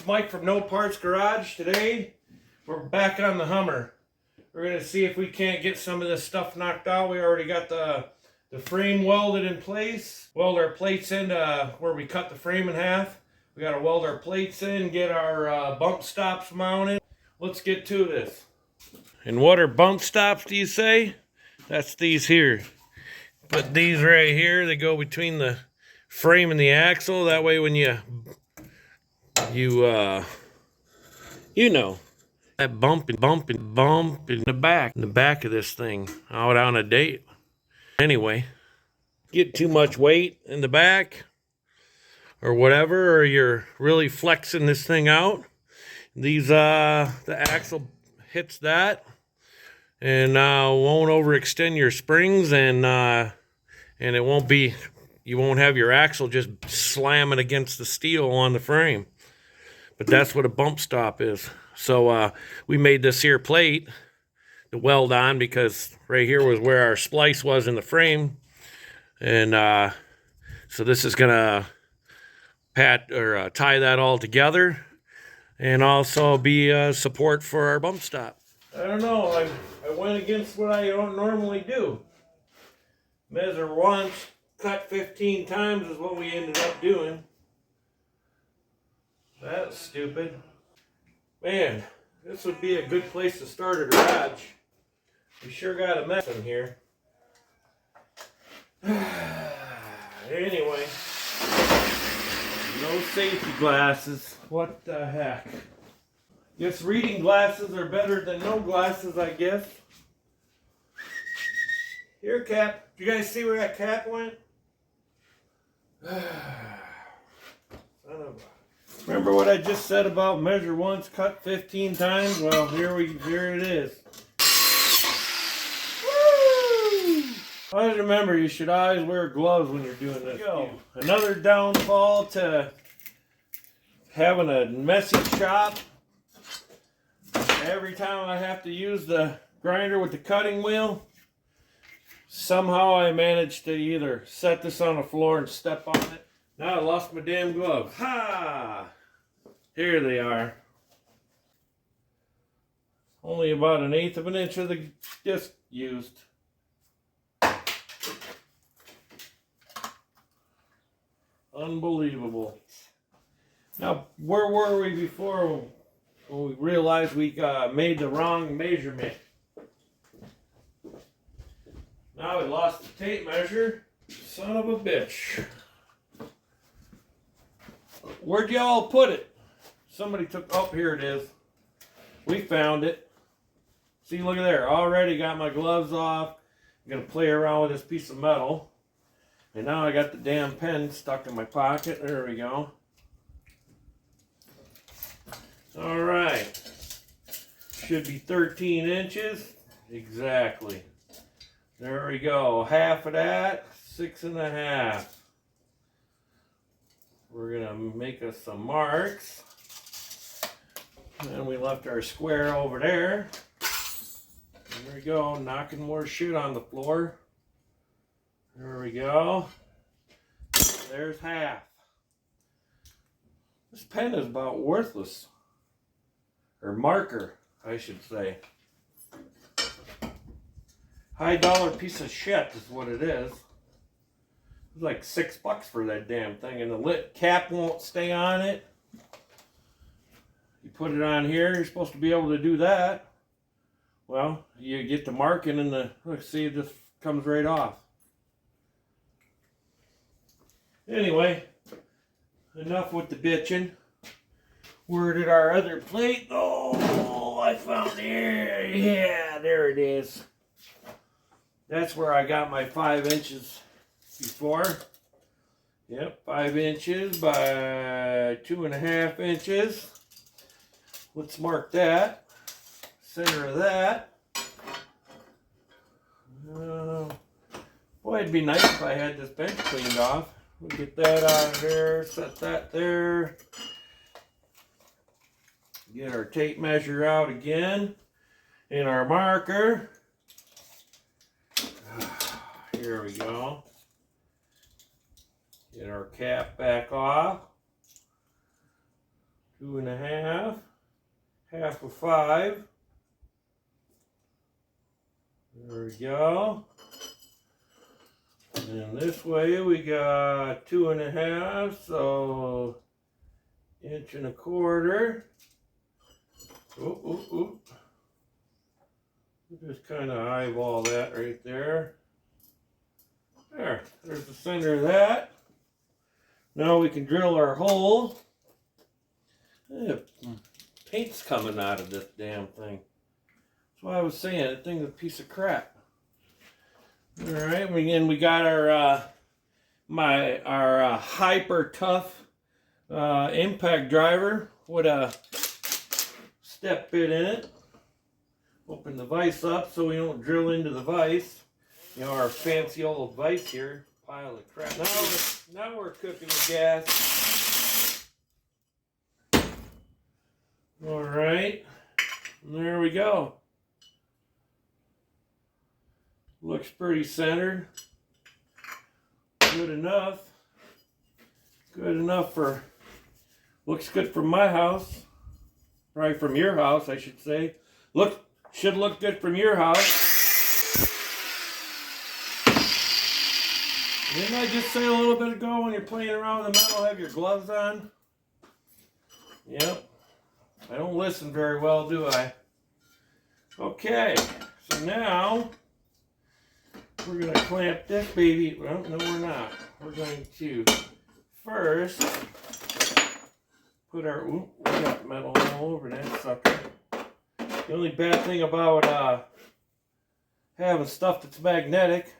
Mike from No Parts Garage. Today, we're back on the Hummer. We're going to see if we can't get some of this stuff knocked out. We already got the frame welded in place. Weld our plates in where we cut the frame in half. We got to weld our plates in, get our bump stops mounted. Let's get to this. And what are bump stops, do you say? That's these here. Put these right here. They go between the frame and the axle. That way when you know, that bump in the back of this thing out on a date. Anyway, get too much weight in the back or whatever, or you're really flexing this thing out. These the axle hits that and won't overextend your springs, and it won't be, you won't have your axle just slamming against the steel on the frame. But that's what a bump stop is. So we made this here plate to weld on, because right here was where our splice was in the frame. And so this is gonna tie that all together, and also be support for our bump stop. I don't know, I went against what I don't normally do. Measure once, cut 15 times is what we ended up doing. That's stupid. Man, this would be a good place to start a garage. We sure got a mess in here. Anyway, no safety glasses. What the heck? Guess reading glasses are better than no glasses, I guess. Here, cap. Do you guys see where that cap went? Remember what I just said about measure once, cut 15 times? Well, here it is. Woo! Always remember, you should always wear gloves when you're doing this. Another downfall to having a messy shop. Every time I have to use the grinder with the cutting wheel, somehow I manage to either set this on the floor and step on it. Now I lost my damn gloves. Ha! Here they are. Only about 1/8 of an inch of the disc used. Unbelievable. Now, where were we before when we realized we made the wrong measurement? Now we lost the tape measure. Son of a bitch. Where'd y'all put it? Somebody took, oh, here it is. We found it. See, look at there. Already got my gloves off. I'm going to play around with this piece of metal. And now I got the damn pen stuck in my pocket. There we go. All right. Should be 13 inches. Exactly. There we go. Half of that, 6.5. We're gonna make us some marks. And we left our square over there. There we go, knocking more shit on the floor. There we go. There's half. This pen is about worthless. Or marker, I should say. High dollar piece of shit is what it is. It's like $6 for that damn thing, and the lit cap won't stay on it. You put it on here, you're supposed to be able to do that. Well, you get the marking and the, let's see, it just comes right off. Anyway, enough with the bitching. Where did our other plate go? Oh, I found it here. Yeah, there it is. That's where I got my 5 inches before. Yep, 5 inches by 2.5 inches. Let's mark that. Center of that. Boy, it'd be nice if I had this bench cleaned off. We'll get that out of there, set that there. Get our tape measure out again. And our marker. Here we go. Get our cap back off. 2.5, half of 5. There we go. And this way we got 2.5, so 1.25 inches. Oop, oop, oop. Just kind of eyeball that right there. There's the center of that. Now we can drill our hole. Paint's coming out of this damn thing. That's why I was saying that thing's a piece of crap. All right, and we got our hyper tough impact driver with a step bit in it. Open the vise up so we don't drill into the vise. You know, our fancy old vise here, pile of crap. Now we're cooking with gas. All right, there we go. Looks pretty centered. Good enough. Good enough for, looks good from my house. Probably from your house, I should say. Should look good from your house. Didn't I just say a little bit ago when you're playing around with the metal, have your gloves on? Yep. I don't listen very well, do I? Okay, so now we're going to clamp this baby. Well, no, we're not. We're going to first put our, we got metal all over that sucker. The only bad thing about having stuff that's magnetic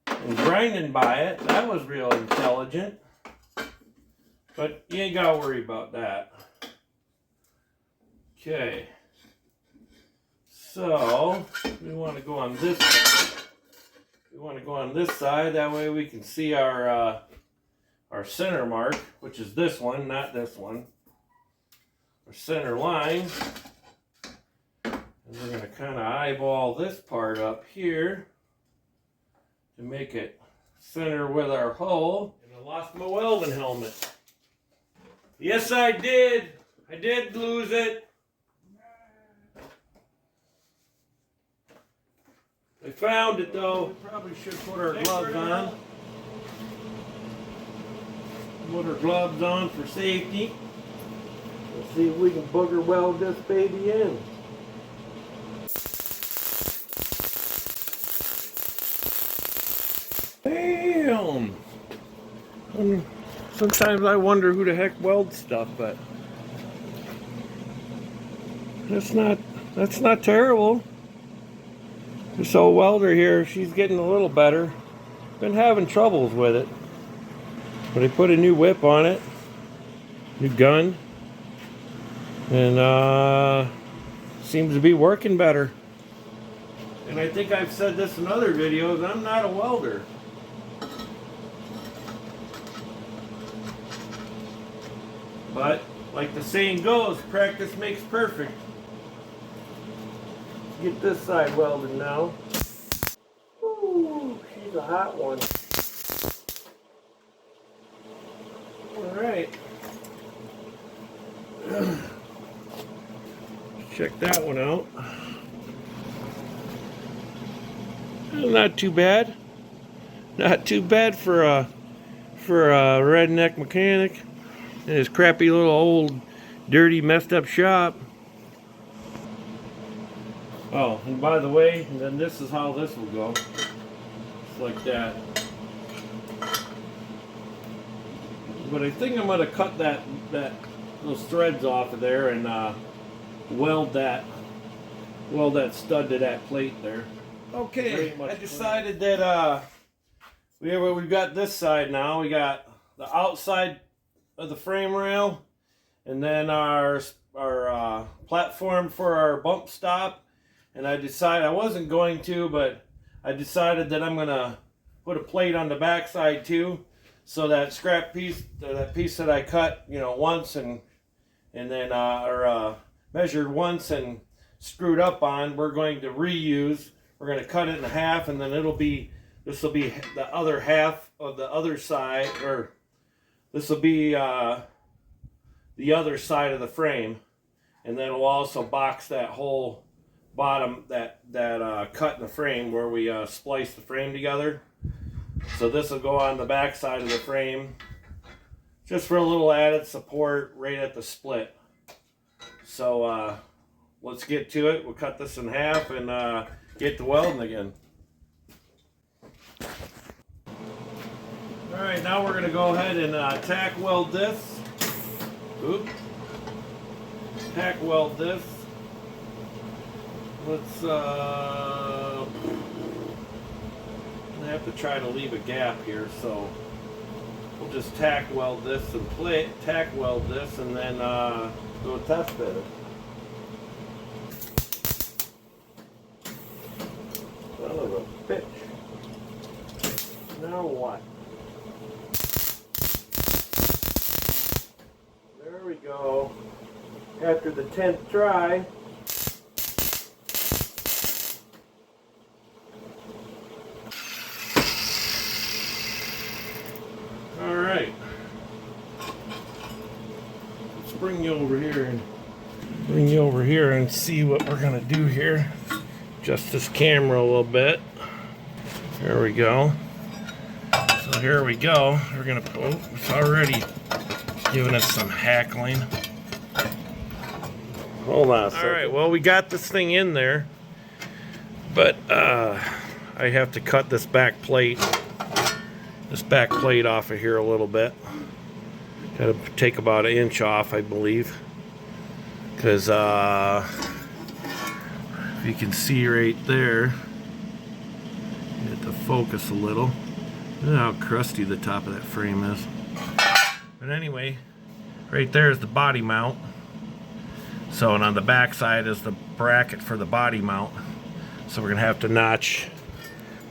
and grinding by it, that was real intelligent. But you ain't got to worry about that. Okay. So, we want to go on this side. We want to go on this side. That way we can see our center mark, which is this one, not this one. Our center line. And we're going to kind of eyeball this part up here to make it center with our hole. And I lost my welding helmet. Yes, I did. I did lose it. I found it though. We probably should put our gloves on. Put our gloves on for safety. Let's see if we can booger weld this baby in. Bam! Sometimes I wonder who the heck welds stuff, but that's not terrible. This old welder here, she's getting a little better. Been having troubles with it. But I put a new whip on it. New gun. And seems to be working better. And I think I've said this in other videos, I'm not a welder. But like the saying goes, practice makes perfect. Get this side welded now. Ooh, she's a hot one. Alright. Check that one out. Not too bad. Not too bad for a redneck mechanic in his crappy little old dirty messed up shop. Oh, and by the way, then this is how this will go. Just like that. But I think I'm going to cut those threads off of there and weld that stud to that plate there. Okay, I decided that we've got this side now. We got the outside of the frame rail, and then our platform for our bump stop. And I decided I wasn't going to, but I decided that I'm gonna put a plate on the back side too, so that scrap piece, that piece that I cut, you know, once and then measured once and screwed up on, we're going to reuse. We're going to cut it in half, and then this will be the other half of the other side, or this will be the the other side of the frame, and then we'll also box that whole bottom, that cut in the frame where we splice the frame together. So this will go on the back side of the frame, just for a little added support right at the split. So let's get to it. We'll cut this in half and get to welding again. All right, now we're going to go ahead and tack weld this. Oop. Tack weld this. Let's I have to try to leave a gap here, so we'll just tack weld this and tack weld this, and then do a test fit it. Son of a bitch. Now what? There we go. After the 10th try. Alright. Let's bring you over here and see what we're gonna do here. Adjust this camera a little bit. There we go. So here we go. We're gonna it's already giving us some hackling. Hold on a second. Alright, well, we got this thing in there, but I have to cut this back plate off of here a little bit. Gotta take about 1 inch off, I believe, because if you can see right there, you have to focus a little. Look how crusty the top of that frame is. But anyway, right there is the body mount. So, and on the back side is the bracket for the body mount. So we're gonna have to notch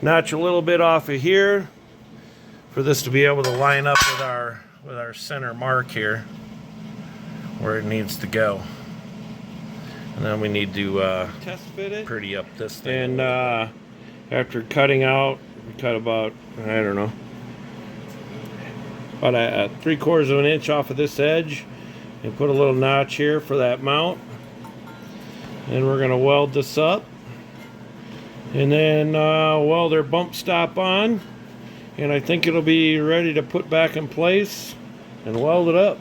a little bit off of here for this to be able to line up with our center mark here where it needs to go. And then we need to test fit it, pretty up this thing. And after cutting out, we cut about, I don't know, about a 3/4 of an inch off of this edge, and put a little notch here for that mount. And we're going to weld this up, and then weld our bump stop on, and I think it'll be ready to put back in place and weld it up.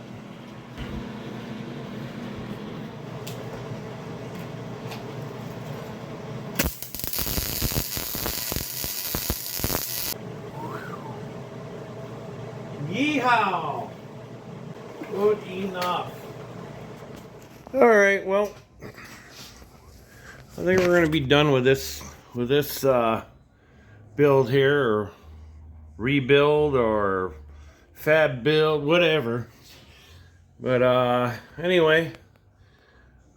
Yeehaw! Good enough. Alright, well, I think we're going to be done with this build here, or rebuild, or fab build, whatever. But anyway,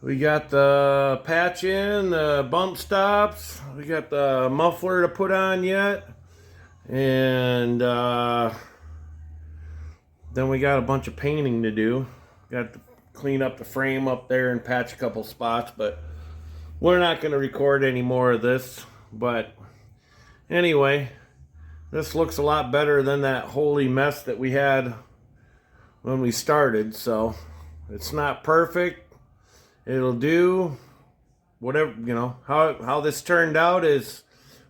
we got the patch in, the bump stops, we got the muffler to put on yet, and then we got a bunch of painting to do. Got to clean up the frame up there and patch a couple spots, but we're not going to record any more of this. But anyway, this looks a lot better than that holy mess that we had when we started. So it's not perfect. It'll do. Whatever, you know, how this turned out is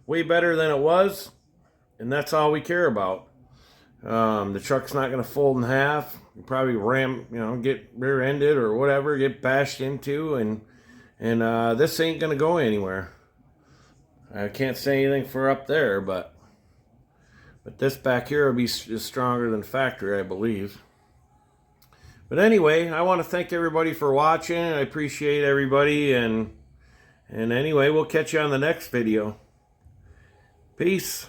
way better than it was, and that's all we care about. The truck's not going to fold in half. You probably get rear-ended or whatever, get bashed into, and this ain't going to go anywhere. I can't say anything for up there, but this back here will be just stronger than factory, I believe. But anyway, I want to thank everybody for watching. I appreciate everybody, and anyway, we'll catch you on the next video. Peace.